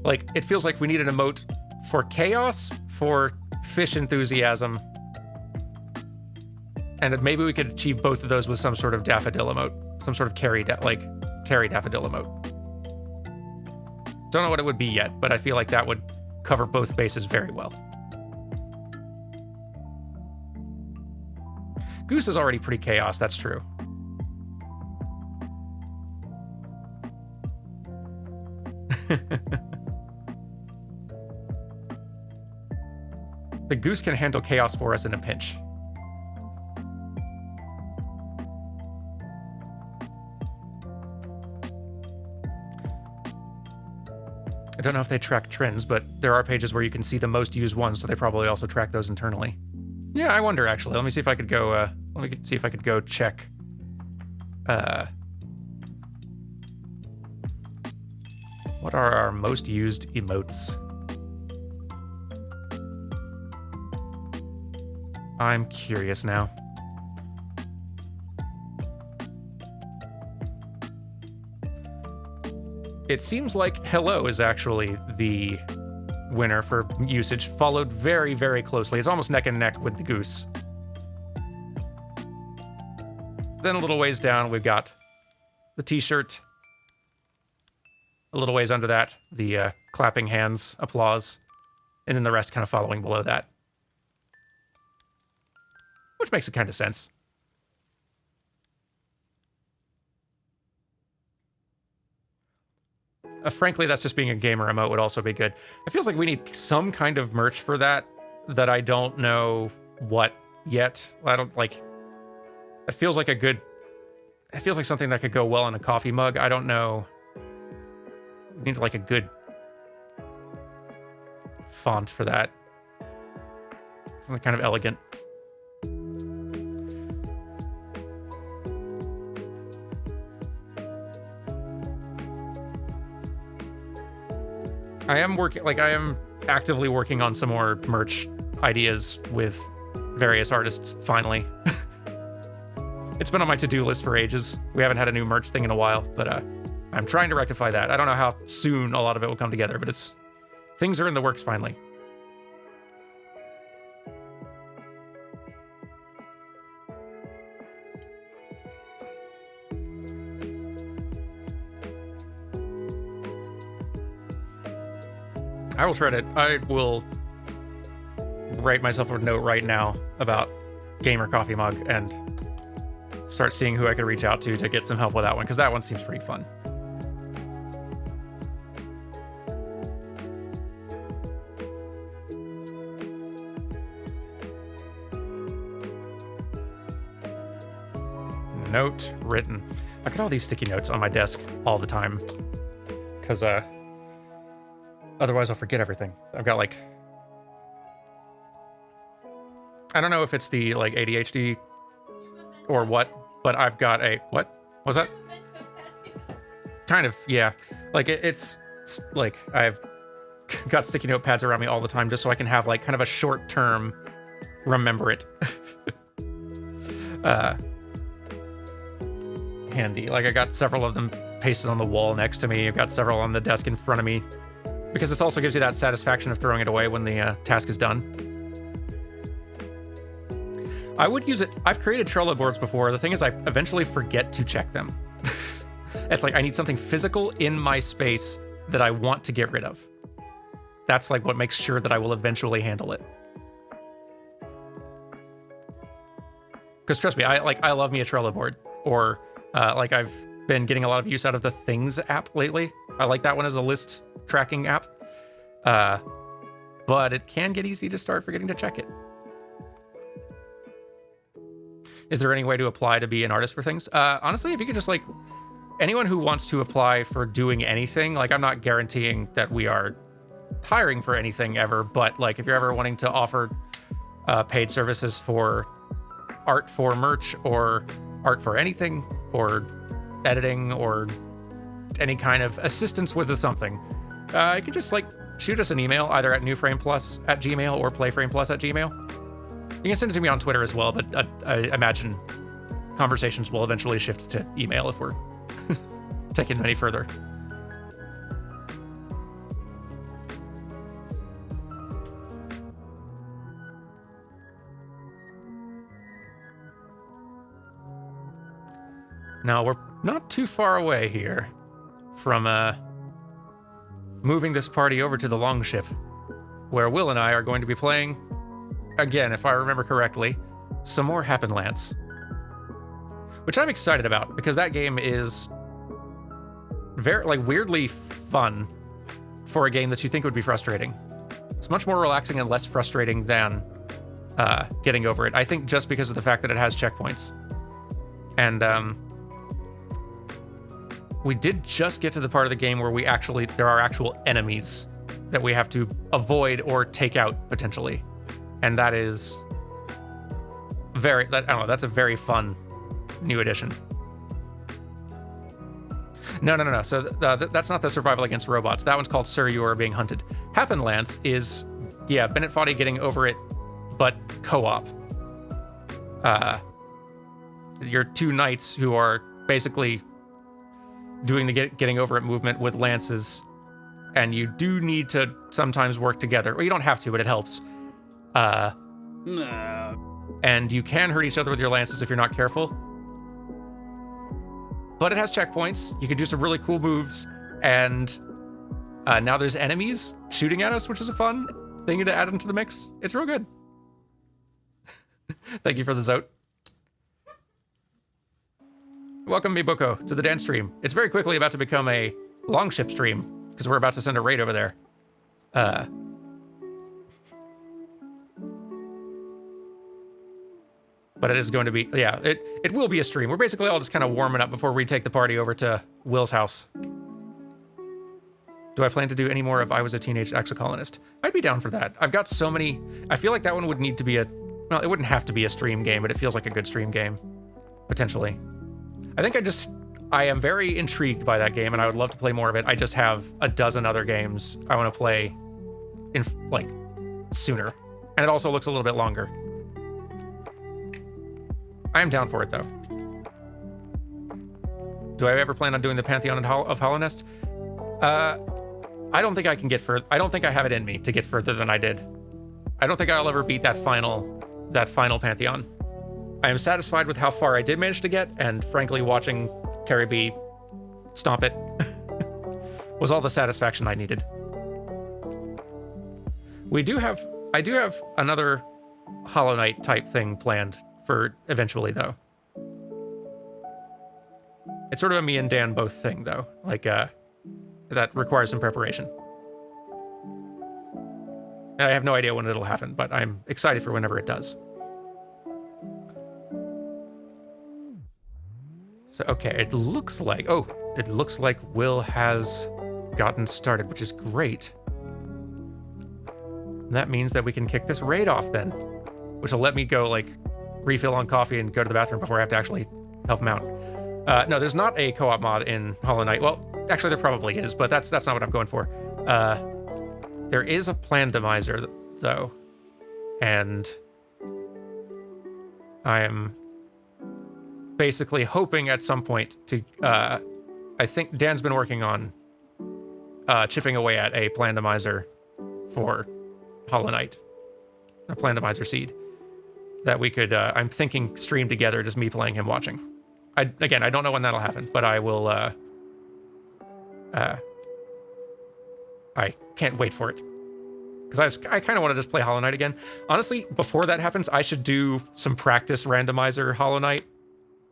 like it feels like we need an emote for chaos, for fish enthusiasm, and maybe we could achieve both of those with some sort of daffodil emote. some sort of carry daffodil emote. Don't know what it would be yet, but I feel like that would cover both bases very well. Goose is already pretty chaos, that's true. The goose can handle chaos for us in a pinch. I don't know if they track trends, but there are pages where you can see the most used ones, so they probably also track those internally. Yeah, I wonder actually. Let me see if I could go. Check. What are our most used emotes? I'm curious now. It seems like hello is actually the winner for usage, followed very, very closely. It's almost neck and neck with the goose. Then a little ways down, we've got the t-shirt. A little ways under that, the clapping hands, applause. And then the rest kind of following below that. Which makes it kind of sense. Frankly, that's just being a gamer emote would also be good. It feels like we need some kind of merch for that I don't know what yet. I don't like... It feels like something that could go well in a coffee mug. I don't know. We need like a good font for that. Something kind of elegant. I am actively working on some more merch ideas with various artists, finally. It's been on my to-do list for ages. We haven't had a new merch thing in a while, but I'm trying to rectify that. I don't know how soon a lot of it will come together, but things are in the works finally. I will write myself a note right now about Gamer Coffee Mug and start seeing who I could reach out to get some help with that one, because that one seems pretty fun. Note written. I get all these sticky notes on my desk all the time, because otherwise I'll forget everything. I've got like... I don't know if it's the like ADHD or what, but I've got a... What was that? Kind of, yeah. Like it's like I've got sticky note pads around me all the time just so I can have like kind of a short term remember it. Handy. Like I got several of them pasted on the wall next to me. I've got several on the desk in front of me, because this also gives you that satisfaction of throwing it away when the task is done. I would use it. I've created Trello boards before. The thing is, I eventually forget to check them. It's like I need something physical in my space that I want to get rid of. That's like what makes sure that I will eventually handle it. Because trust me, I love me a Trello board. Or like I've been getting a lot of use out of the Things app lately. I like that one as a list tracking app. But it can get easy to start forgetting to check it. Is there any way to apply to be an artist for things? Honestly, if you could just like, anyone who wants to apply for doing anything, like I'm not guaranteeing that we are hiring for anything ever, but like if you're ever wanting to offer paid services for art for merch or art for anything or editing or any kind of assistance with something, you can just like shoot us an email either at newframeplus@gmail or playframeplus@gmail. You can send it to me on Twitter as well, but I imagine conversations will eventually shift to email if we're taking them any further. Now, we're not too far away here from moving this party over to the Longship, where Will and I are going to be playing, again, if I remember correctly, some more Happen Lance. Which I'm excited about, because that game is very, like, weirdly fun for a game that you think would be frustrating. It's much more relaxing and less frustrating than getting over it. I think just because of the fact that it has checkpoints. And we did just get to the part of the game where there are actual enemies that we have to avoid or take out potentially. And that is I don't know, that's a very fun new addition. No. So that's not the survival against robots. That one's called Sir, You Are Being Hunted. Happen Lance is, yeah, Bennett Foddy getting over it, but co-op. You're two knights who are basically doing the getting over it movement with lances, and you do need to sometimes work together. Well, you don't have to, but it helps. And you can hurt each other with your lances if you're not careful. But it has checkpoints. You can do some really cool moves, and now there's enemies shooting at us, which is a fun thing to add into the mix. It's real good. Thank you for the Zote. Welcome, Mibuko, to the dance stream. It's very quickly about to become a Longship stream, because we're about to send a raid over there. But it is going to be, yeah, it will be a stream. We're basically all just kind of warming up before we take the party over to Will's house. Do I plan to do any more of I Was a Teenage Exocolonist? I'd be down for that. I've got so many. I feel like that one would need to be well, it wouldn't have to be a stream game, but it feels like a good stream game, potentially. I am very intrigued by that game, and I would love to play more of it. I just have a dozen other games I want to play in, like, sooner. And it also looks a little bit longer. I am down for it, though. Do I ever plan on doing the Pantheon of Hollow Nest? I don't think I can get further. I don't think I have it in me to get further than I did. I don't think I'll ever beat that final Pantheon. I am satisfied with how far I did manage to get, and frankly, watching Carrie B stomp it was all the satisfaction I needed. I do have another Hollow Knight type thing planned for eventually, though. It's sort of a me and Dan both thing, though. Like, that requires some preparation. And I have no idea when it'll happen, but I'm excited for whenever it does. So, okay, it looks like Will has gotten started, which is great. And that means that we can kick this raid off then, which will let me go, like, refill on coffee and go to the bathroom before I have to actually help him out. No, there's not a co-op mod in Hollow Knight. Well, actually, there probably is, but that's not what I'm going for. There is a Plandomizer, though, and I am basically hoping at some point to, I think Dan's been working on chipping away at a Plandomizer for Hollow Knight, a Plandomizer seed, that we could, I'm thinking, stream together, just me playing, him watching. I don't know when that'll happen, but I will, I can't wait for it. Because I kind of want to just play Hollow Knight again. Honestly, before that happens, I should do some practice randomizer Hollow Knight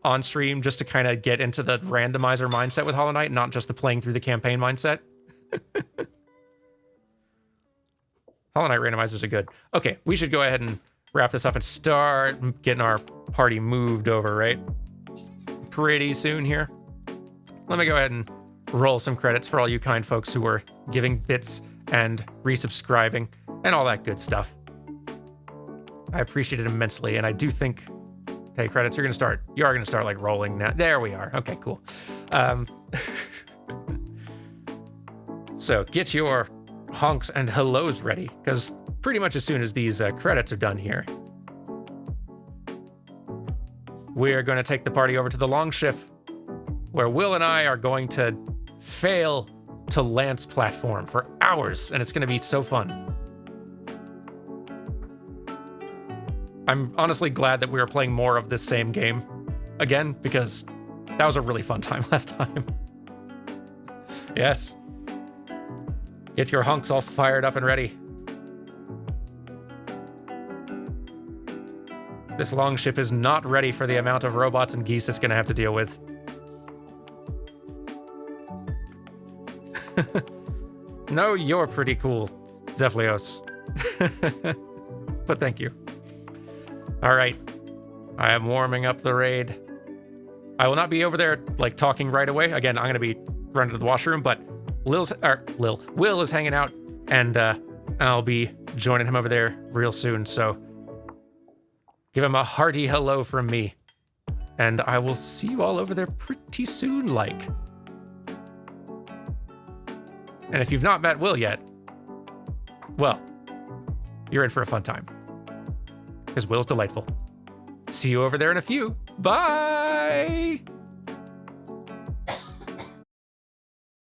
on stream, just to kind of get into the randomizer mindset with Hollow Knight, not just the playing through the campaign mindset. Hollow Knight randomizers are good. Okay, we should go ahead and wrap this up and start getting our party moved over, right? Pretty soon here. Let me go ahead and roll some credits for all you kind folks who are giving bits and resubscribing and all that good stuff. I appreciate it immensely, and I do think, okay, credits, you are gonna start like rolling now. There we are. Okay, cool. So get your honks and hellos ready, because pretty much as soon as these credits are done here, we're going to take the party over to the Longship, where Will and I are going to fail to Lance platform for hours, and it's going to be so fun. I'm honestly glad that we are playing more of this same game again, because That was a really fun time last time. Yes. Get your hunks all fired up and ready. This Longship is not ready for the amount of robots and geese it's going to have to deal with. No, you're pretty cool, Zephlios. But thank you. All right. I am warming up the raid. I will not be over there, like, talking right away. Again, I'm going to be running to the washroom, but Will is hanging out, and I'll be joining him over there real soon, so give him a hearty hello from me. And I will see you all over there pretty soon, like. And if you've not met Will yet, well, you're in for a fun time. Because Will's delightful. See you over there in a few. Bye!